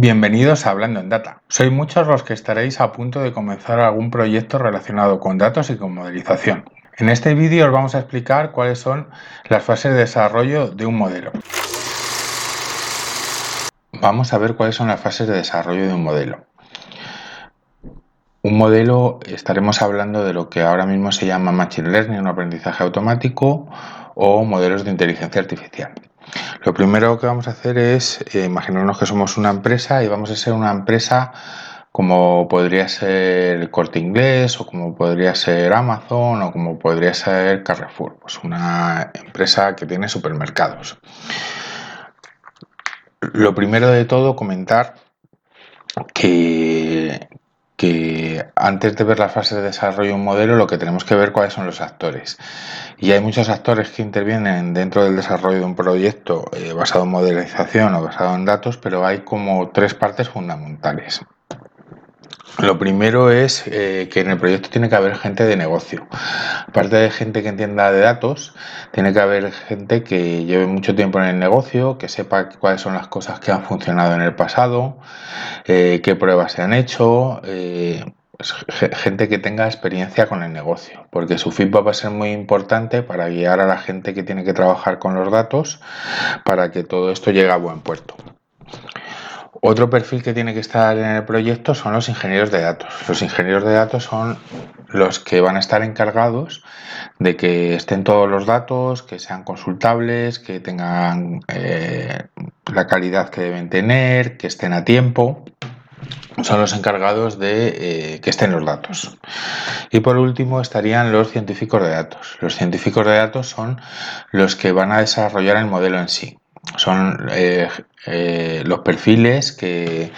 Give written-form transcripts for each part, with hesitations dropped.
Bienvenidos a Hablando en Data. Sois muchos los que estaréis a punto de comenzar algún proyecto relacionado con datos y con modelización. En este vídeo os vamos a explicar cuáles son las fases de desarrollo de un modelo. Vamos a ver cuáles son las fases de desarrollo de un modelo. Un modelo, estaremos hablando de lo que ahora mismo se llama Machine Learning, un aprendizaje automático, o modelos de inteligencia artificial. Lo primero que vamos a hacer es imaginarnos que somos una empresa y vamos a ser una empresa como podría ser el Corte Inglés, o como podría ser Amazon, o como podría ser Carrefour, pues una empresa que tiene supermercados. Lo primero de todo, comentar que antes de ver las fases de desarrollo de un modelo, lo que tenemos que ver cuáles son los actores. Y hay muchos actores que intervienen dentro del desarrollo de un proyecto basado en modelización o basado en datos, pero hay como tres partes fundamentales. Lo primero es que en el proyecto tiene que haber gente de negocio. Aparte de gente que entienda de datos, tiene que haber gente que lleve mucho tiempo en el negocio, que sepa cuáles son las cosas que han funcionado en el pasado, qué pruebas se han hecho, gente que tenga experiencia con el negocio, porque su feedback va a ser muy importante para guiar a la gente que tiene que trabajar con los datos para que todo esto llegue a buen puerto. Otro perfil que tiene que estar en el proyecto son los ingenieros de datos. Los ingenieros de datos son los que van a estar encargados de que estén todos los datos, que sean consultables, que tengan la calidad que deben tener, que estén a tiempo. Son los encargados de que estén los datos. Y por último estarían los científicos de datos. Los científicos de datos son los que van a desarrollar el modelo en sí. Son los perfiles que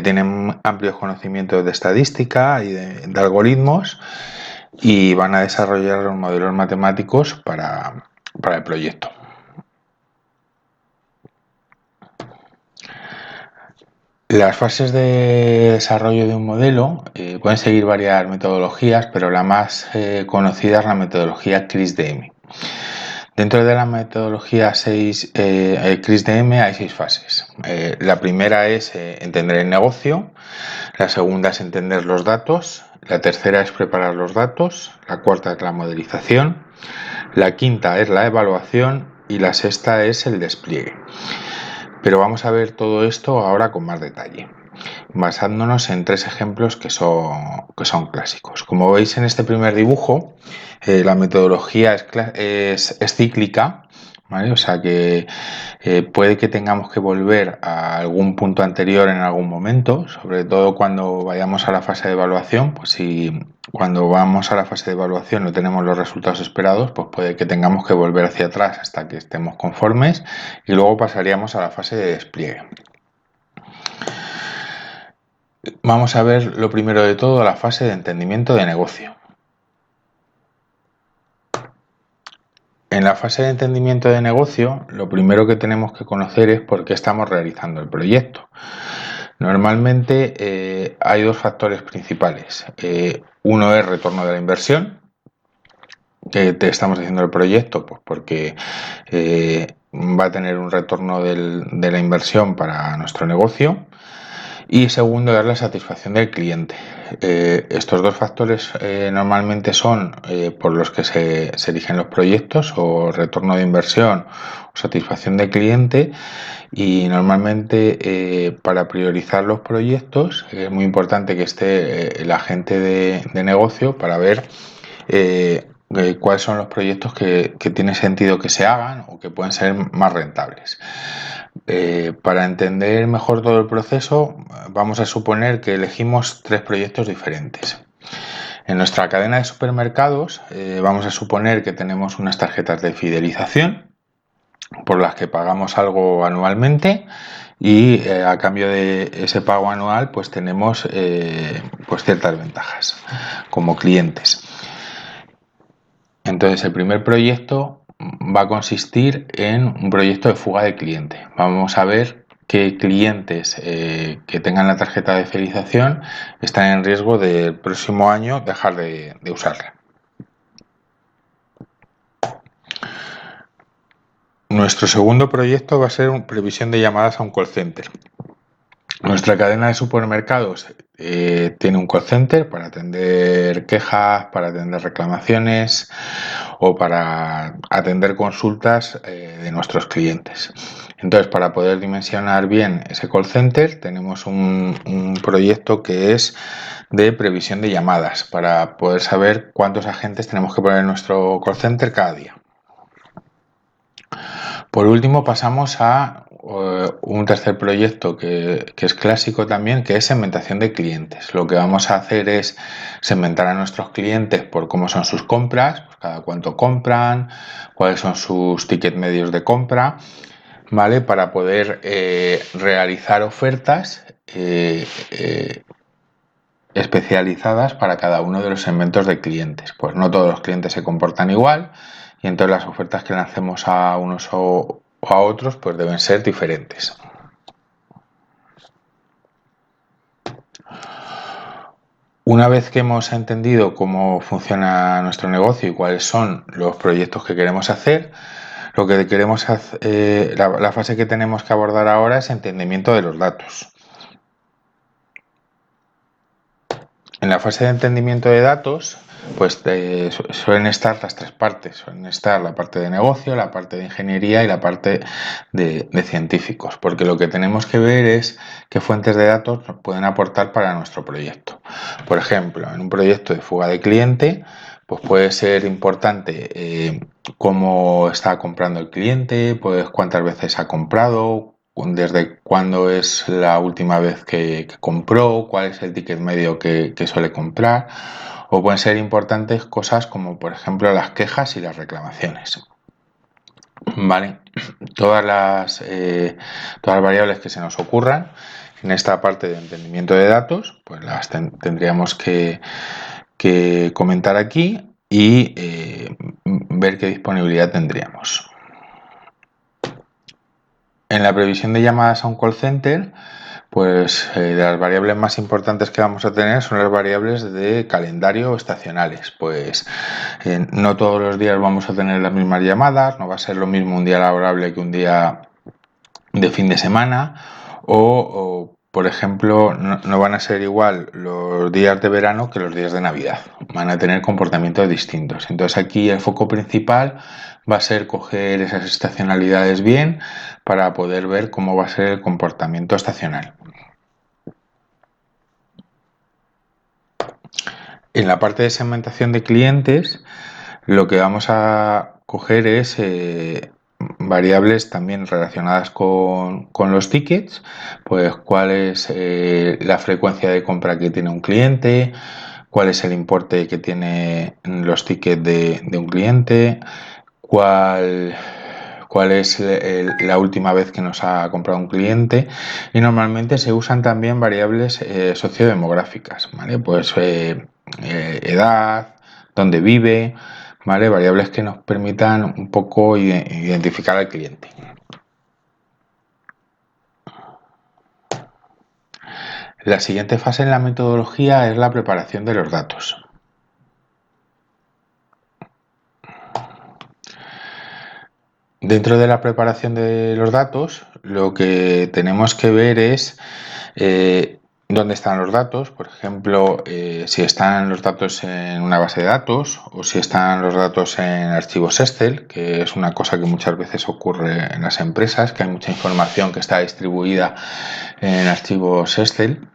tienen amplios conocimientos de estadística y de algoritmos y van a desarrollar los modelos matemáticos para el proyecto. Las fases de desarrollo de un modelo pueden seguir varias metodologías, pero la más conocida es la metodología CRISDM. Dentro de la metodología CRISDM hay 6 fases. La primera es entender el negocio, la segunda es entender los datos, la tercera es preparar los datos, la cuarta es la modelización, la quinta es la evaluación y la sexta es el despliegue. Pero vamos a ver todo esto ahora con más detalle, basándonos en 3 ejemplos que son clásicos. Como veis en este primer dibujo, la metodología es cíclica, ¿vale? O sea que puede que tengamos que volver a algún punto anterior en algún momento, sobre todo cuando vayamos a la fase de evaluación. Pues si cuando vamos a la fase de evaluación no tenemos los resultados esperados, pues puede que tengamos que volver hacia atrás hasta que estemos conformes y luego pasaríamos a la fase de despliegue. Vamos a ver lo primero de todo, la fase de entendimiento de negocio. En la fase de entendimiento de negocio, lo primero que tenemos que conocer es por qué estamos realizando el proyecto. Normalmente hay 2 factores principales. Uno es retorno de la inversión, que te estamos haciendo el proyecto, pues porque va a tener un retorno de la inversión para nuestro negocio. Y segundo es la satisfacción del cliente. Estos 2 factores normalmente son por los que se eligen los proyectos, o retorno de inversión o satisfacción del cliente. Y normalmente para priorizar los proyectos es muy importante que esté el agente de negocio para ver cuáles son los proyectos que tiene sentido que se hagan o que pueden ser más rentables. Para entender mejor todo el proceso, vamos a suponer que elegimos 3 proyectos diferentes. En nuestra cadena de supermercados vamos a suponer que tenemos unas tarjetas de fidelización por las que pagamos algo anualmente y a cambio de ese pago anual pues tenemos pues ciertas ventajas como clientes. Entonces el primer proyecto va a consistir en un proyecto de fuga de cliente. Vamos a ver qué clientes que tengan la tarjeta de fidelización están en riesgo del próximo año dejar de usarla. Nuestro segundo proyecto va a ser una previsión de llamadas a un call center. Nuestra cadena de supermercados tiene un call center para atender quejas, para atender reclamaciones o para atender consultas de nuestros clientes. Entonces, para poder dimensionar bien ese call center, tenemos un proyecto que es de previsión de llamadas para poder saber cuántos agentes tenemos que poner en nuestro call center cada día. Por último, pasamos a un tercer proyecto que es clásico también, que es segmentación de clientes. Lo que vamos a hacer es segmentar a nuestros clientes por cómo son sus compras, pues cada cuánto compran, cuáles son sus tickets medios de compra, ¿vale? Para poder realizar ofertas especializadas para cada uno de los segmentos de clientes. Pues no todos los clientes se comportan igual y entonces las ofertas que lancemos a unos o a otros pues deben ser diferentes. Una vez que hemos entendido cómo funciona nuestro negocio y cuáles son los proyectos que queremos hacer, lo que queremos hacer, la fase que tenemos que abordar ahora es entendimiento de los datos. En la fase de entendimiento de datos, pues suelen estar las tres partes. Suelen estar la parte de negocio, la parte de ingeniería y la parte de científicos, porque lo que tenemos que ver es qué fuentes de datos nos pueden aportar para nuestro proyecto. Por ejemplo, en un proyecto de fuga de cliente, pues puede ser importante cómo está comprando el cliente, pues cuántas veces ha comprado, desde cuándo es la última vez que compró, cuál es el ticket medio que suele comprar, o pueden ser importantes cosas como por ejemplo las quejas y las reclamaciones. Vale, todas las variables que se nos ocurran en esta parte de entendimiento de datos, pues las tendríamos que comentar aquí y ver qué disponibilidad tendríamos. En la previsión de llamadas a un call center, pues de las variables más importantes que vamos a tener son las variables de calendario estacionales. Pues no todos los días vamos a tener las mismas llamadas, no va a ser lo mismo un día laborable que un día de fin de semana o por ejemplo, no van a ser igual los días de verano que los días de Navidad. Van a tener comportamientos distintos. Entonces aquí el foco principal va a ser coger esas estacionalidades bien para poder ver cómo va a ser el comportamiento estacional. En la parte de segmentación de clientes, lo que vamos a coger es variables también relacionadas con los tickets, pues cuál es la frecuencia de compra que tiene un cliente, cuál es el importe que tiene los tickets de un cliente, cuál es la última vez que nos ha comprado un cliente, y normalmente se usan también variables sociodemográficas, ¿vale? Pues edad, dónde vive, ¿vale? Variables que nos permitan un poco identificar al cliente. La siguiente fase en la metodología es la preparación de los datos. Dentro de la preparación de los datos, lo que tenemos que ver es dónde están los datos, por ejemplo, si están los datos en una base de datos o si están los datos en archivos Excel, que es una cosa que muchas veces ocurre en las empresas, que hay mucha información que está distribuida en archivos Excel,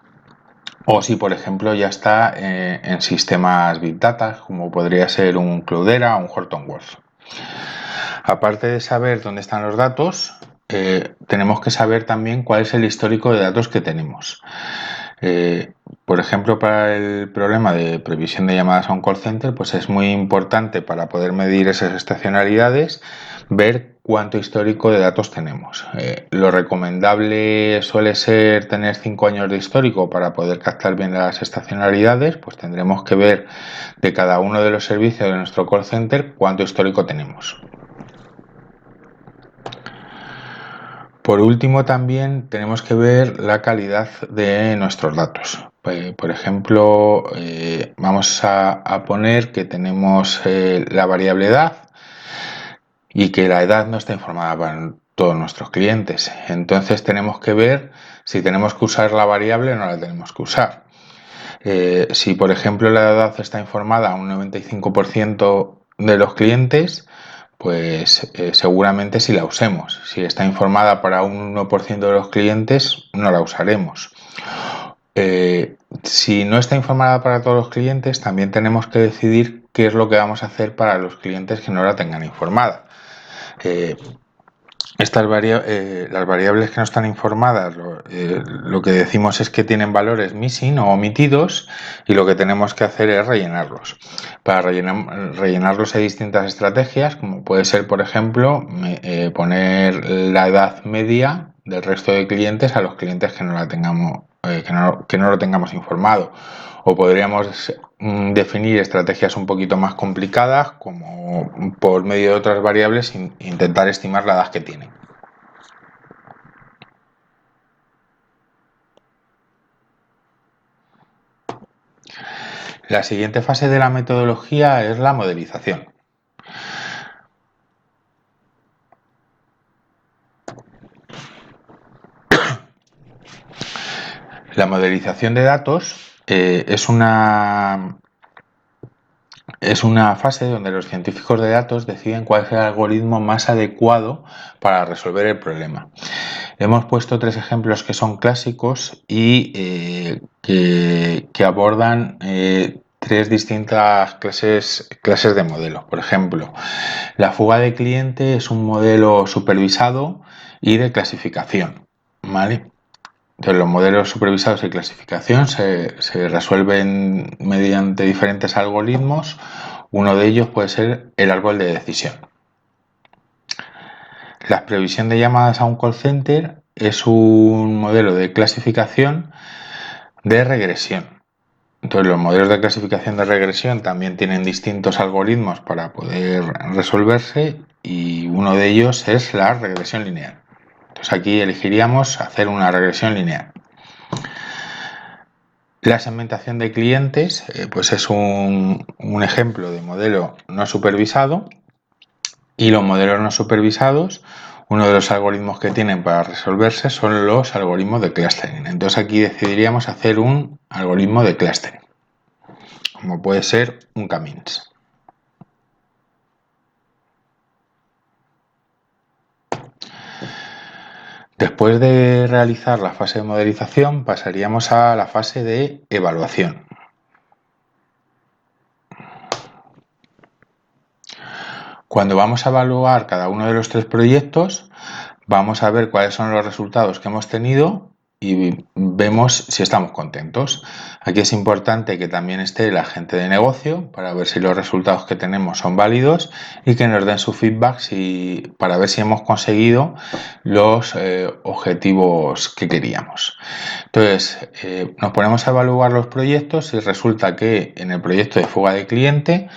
o si, por ejemplo, ya está en sistemas Big Data, como podría ser un Cloudera o un Hortonworks. Aparte de saber dónde están los datos, tenemos que saber también cuál es el histórico de datos que tenemos. Por ejemplo, para el problema de previsión de llamadas a un call center, pues es muy importante para poder medir esas estacionalidades ver cuánto histórico de datos tenemos. Lo recomendable suele ser tener 5 años de histórico para poder captar bien las estacionalidades, pues tendremos que ver de cada uno de los servicios de nuestro call center cuánto histórico tenemos. Por último, también tenemos que ver la calidad de nuestros datos. Por ejemplo, vamos a poner que tenemos la variable edad y que la edad no está informada todos nuestros clientes. Entonces tenemos que ver si tenemos que usar la variable o no la tenemos que usar. Si por ejemplo la edad está informada a un 95% de los clientes, pues seguramente sí la usemos. Si está informada para un 1% de los clientes, no la usaremos. Si no está informada para todos los clientes, también tenemos que decidir qué es lo que vamos a hacer para los clientes que no la tengan informada. Las variables que no están informadas, lo que decimos es que tienen valores missing o omitidos, y lo que tenemos que hacer es rellenarlos. Para rellenarlos hay distintas estrategias, como puede ser, por ejemplo, poner la edad media del resto de clientes a los clientes que no la tengamos, que no lo tengamos informado. O podríamos definir estrategias un poquito más complicadas, como por medio de otras variables intentar estimar la edad que tienen. La siguiente fase de la metodología es la modelización. La modelización de datos es una fase donde los científicos de datos deciden cuál es el algoritmo más adecuado para resolver el problema. Hemos puesto 3 ejemplos que son clásicos y que abordan 3 distintas clases de modelos. Por ejemplo, la fuga de cliente es un modelo supervisado y de clasificación, ¿vale? Entonces, los modelos supervisados y clasificación se resuelven mediante diferentes algoritmos. Uno de ellos puede ser el árbol de decisión. La previsión de llamadas a un call center es un modelo de clasificación de regresión. Entonces, los modelos de clasificación de regresión también tienen distintos algoritmos para poder resolverse, y uno de ellos es la regresión lineal. Entonces, aquí elegiríamos hacer una regresión lineal. La segmentación de clientes pues es un ejemplo de modelo no supervisado, y los modelos no supervisados, uno de los algoritmos que tienen para resolverse son los algoritmos de clustering. Entonces aquí decidiríamos hacer un algoritmo de clustering, como puede ser un K-means. Después de realizar la fase de modelización, pasaríamos a la fase de evaluación. Cuando vamos a evaluar cada uno de los 3 proyectos, vamos a ver cuáles son los resultados que hemos tenido y vemos si estamos contentos. Aquí es importante que también esté el agente de negocio para ver si los resultados que tenemos son válidos y que nos den su feedback para ver si hemos conseguido los objetivos que queríamos. Entonces, nos ponemos a evaluar los proyectos y resulta que en el proyecto de fuga de cliente,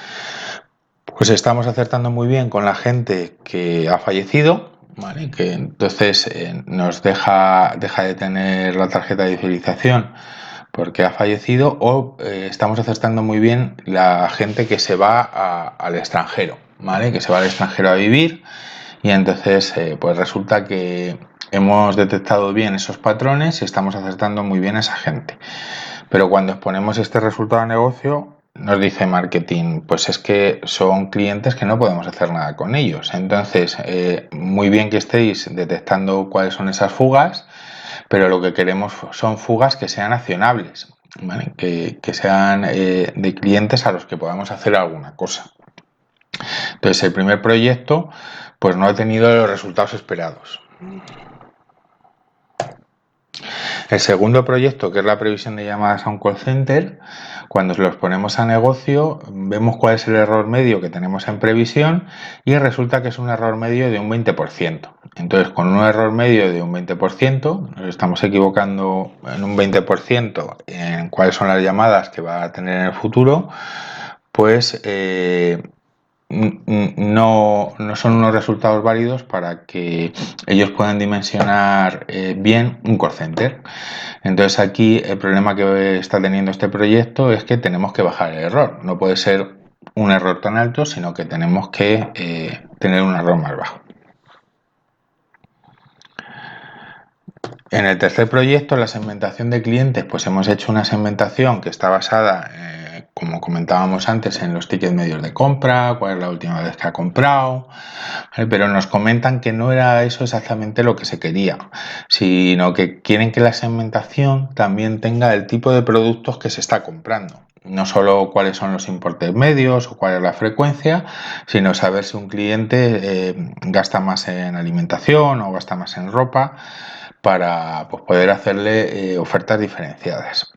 pues estamos acertando muy bien con la gente que ha fallecido, ¿vale? Que entonces nos deja de tener la tarjeta de fidelización porque ha fallecido, o estamos acertando muy bien la gente que se va al extranjero, ¿vale? Que se va al extranjero a vivir, y entonces pues resulta que hemos detectado bien esos patrones y estamos acertando muy bien a esa gente. Pero cuando exponemos este resultado a negocio, nos dice marketing, pues es que son clientes que no podemos hacer nada con ellos. Entonces, muy bien que estéis detectando cuáles son esas fugas, pero lo que queremos son fugas que sean accionables, ¿vale? Que sean de clientes a los que podamos hacer alguna cosa. Entonces, el primer proyecto pues no ha tenido los resultados esperados. El segundo proyecto, que es la previsión de llamadas a un call center, cuando los ponemos a negocio, vemos cuál es el error medio que tenemos en previsión y resulta que es un error medio de un 20%. Entonces, con un error medio de un 20%, nos estamos equivocando en un 20% en cuáles son las llamadas que va a tener en el futuro, pues no son unos resultados válidos para que ellos puedan dimensionar bien un call center. Entonces aquí el problema que está teniendo este proyecto es que tenemos que bajar el error. No puede ser un error tan alto, sino que tenemos que tener un error más bajo. En el tercer proyecto, la segmentación de clientes, pues hemos hecho una segmentación que está basada, como comentábamos antes, en los tickets medios de compra, cuál es la última vez que ha comprado, ¿vale? Pero nos comentan que no era eso exactamente lo que se quería, sino que quieren que la segmentación también tenga el tipo de productos que se está comprando. No solo cuáles son los importes medios o cuál es la frecuencia, sino saber si un cliente gasta más en alimentación o gasta más en ropa, para pues, poder hacerle ofertas diferenciadas.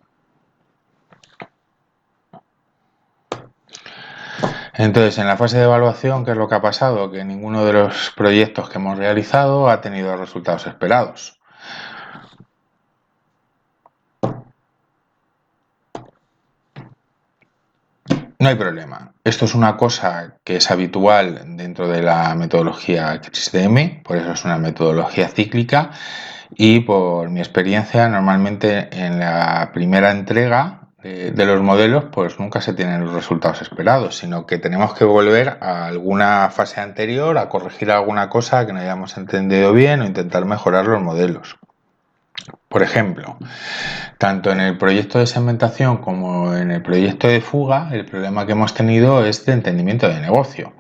Entonces, en la fase de evaluación, ¿qué es lo que ha pasado? Que ninguno de los proyectos que hemos realizado ha tenido los resultados esperados. No hay problema. Esto es una cosa que es habitual dentro de la metodología XDM, por eso es una metodología cíclica, y por mi experiencia, normalmente en la primera entrega de los modelos, pues nunca se tienen los resultados esperados, sino que tenemos que volver a alguna fase anterior a corregir alguna cosa que no hayamos entendido bien o intentar mejorar los modelos. Por ejemplo, tanto en el proyecto de segmentación como en el proyecto de fuga, el problema que hemos tenido es de entendimiento de negocio.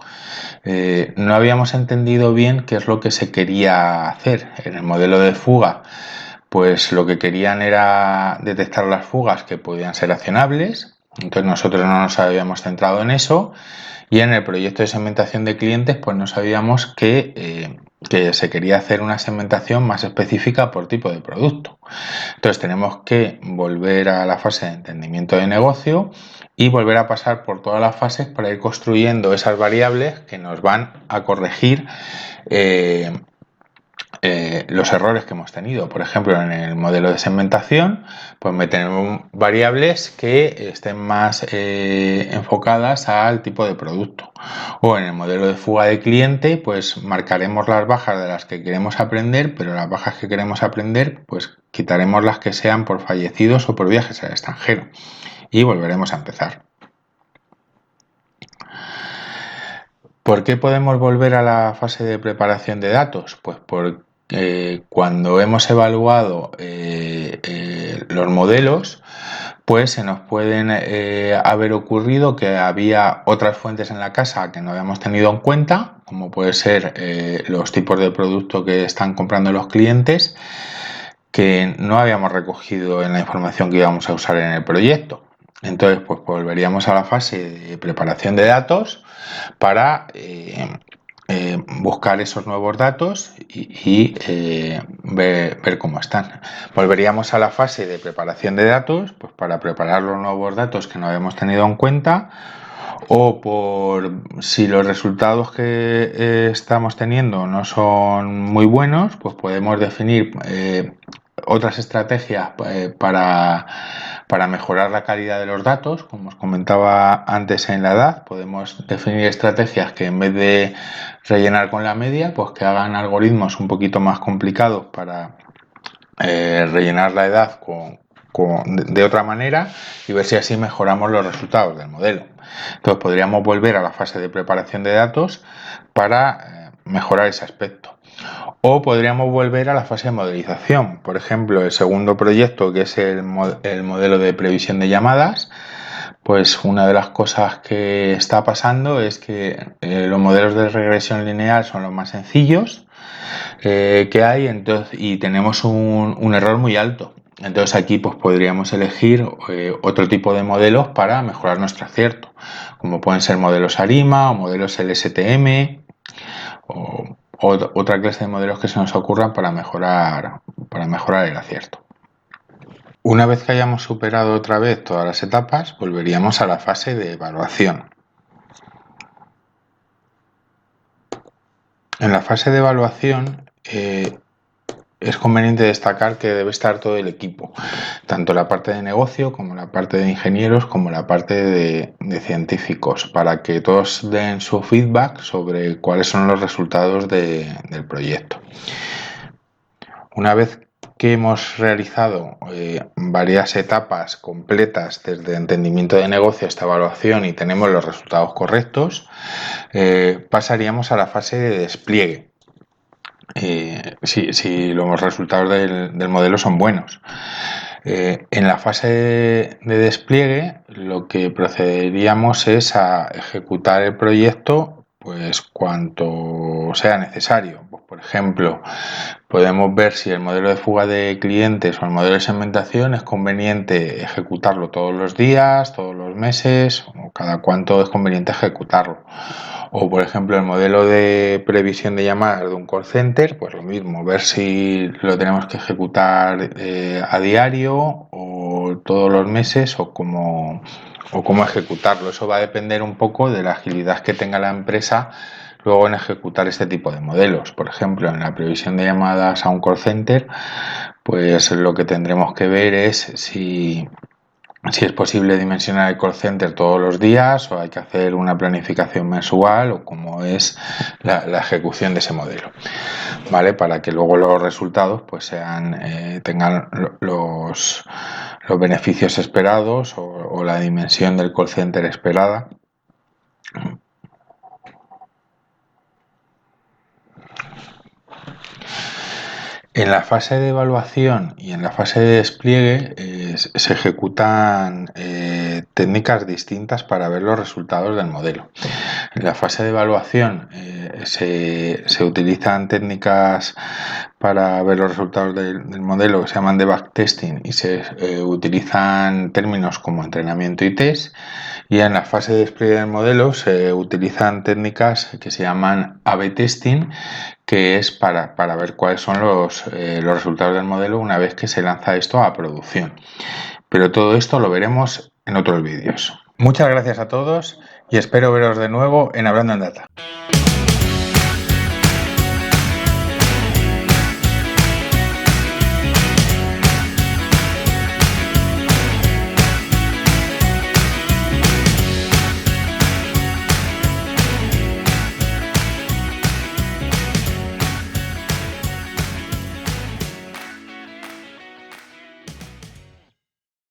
No habíamos entendido bien qué es lo que se quería hacer. En el modelo de fuga, pues lo que querían era detectar las fugas que podían ser accionables, entonces nosotros no nos habíamos centrado en eso, y en el proyecto de segmentación de clientes pues no sabíamos que se quería hacer una segmentación más específica por tipo de producto. Entonces tenemos que volver a la fase de entendimiento de negocio y volver a pasar por todas las fases para ir construyendo esas variables que nos van a corregir los errores que hemos tenido. Por ejemplo, en el modelo de segmentación, pues metemos variables que estén más enfocadas al tipo de producto. O en el modelo de fuga de cliente, pues marcaremos las bajas de las que queremos aprender, pero las bajas que queremos aprender, pues quitaremos las que sean por fallecidos o por viajes al extranjero. Y volveremos a empezar. ¿Por qué podemos volver a la fase de preparación de datos? Pues porque cuando hemos evaluado los modelos, pues se nos pueden haber ocurrido que había otras fuentes en la casa que no habíamos tenido en cuenta, como puede ser los tipos de producto que están comprando los clientes, que no habíamos recogido en la información que íbamos a usar en el proyecto. Entonces, pues volveríamos a la fase de preparación de datos para buscar esos nuevos datos y ver cómo están. Volveríamos a la fase de preparación de datos, pues para preparar los nuevos datos que no habíamos tenido en cuenta, o por si los resultados que estamos teniendo no son muy buenos, pues podemos definir otras estrategias para mejorar la calidad de los datos. Como os comentaba antes en la edad, podemos definir estrategias que en vez de rellenar con la media, pues que hagan algoritmos un poquito más complicados para rellenar la edad de otra manera y ver si así mejoramos los resultados del modelo. Entonces podríamos volver a la fase de preparación de datos para mejorar ese aspecto. O podríamos volver a la fase de modelización. Por ejemplo, el segundo proyecto, que es el modelo de previsión de llamadas, pues una de las cosas que está pasando es que los modelos de regresión lineal son los más sencillos que hay, entonces, y tenemos un error muy alto. Entonces aquí pues podríamos elegir otro tipo de modelos para mejorar nuestro acierto, como pueden ser modelos ARIMA o modelos LSTM o otra clase de modelos que se nos ocurran para mejorar el acierto. Una vez que hayamos superado otra vez todas las etapas, volveríamos a la fase de evaluación. En la fase de evaluación es conveniente destacar que debe estar todo el equipo, tanto la parte de negocio como la parte de ingenieros como la parte de científicos, para que todos den su feedback sobre cuáles son los resultados del proyecto. Una vez que hemos realizado varias etapas completas desde entendimiento de negocio hasta evaluación y tenemos los resultados correctos, pasaríamos a la fase de despliegue. si los resultados del modelo son buenos. En la fase de despliegue, lo que procederíamos es a ejecutar el proyecto pues cuanto sea necesario. Pues, por ejemplo, podemos ver si el modelo de fuga de clientes o el modelo de segmentación es conveniente ejecutarlo todos los días, todos los meses, o cada cuánto es conveniente ejecutarlo. O, por ejemplo, el modelo de previsión de llamadas de un call center, pues lo mismo, ver si lo tenemos que ejecutar a diario o todos los meses o cómo ejecutarlo. Eso va a depender un poco de la agilidad que tenga la empresa luego en ejecutar este tipo de modelos. Por ejemplo, en la previsión de llamadas a un call center, pues lo que tendremos que ver es si es posible dimensionar el call center todos los días o hay que hacer una planificación mensual o cómo es la ejecución de ese modelo, ¿vale? Para que luego los resultados pues tengan los beneficios esperados o la dimensión del call center esperada. En la fase de evaluación y en la fase de despliegue se ejecutan técnicas distintas para ver los resultados del modelo. En la fase de evaluación se utilizan técnicas para ver los resultados del modelo que se llaman de backtesting y se utilizan términos como entrenamiento y test. Y en la fase de despliegue del modelo se utilizan técnicas que se llaman A/B testing, que es para ver cuáles son los resultados del modelo una vez que se lanza esto a producción. Pero todo esto lo veremos en otros vídeos. Muchas gracias a todos y espero veros de nuevo en Hablando en Data.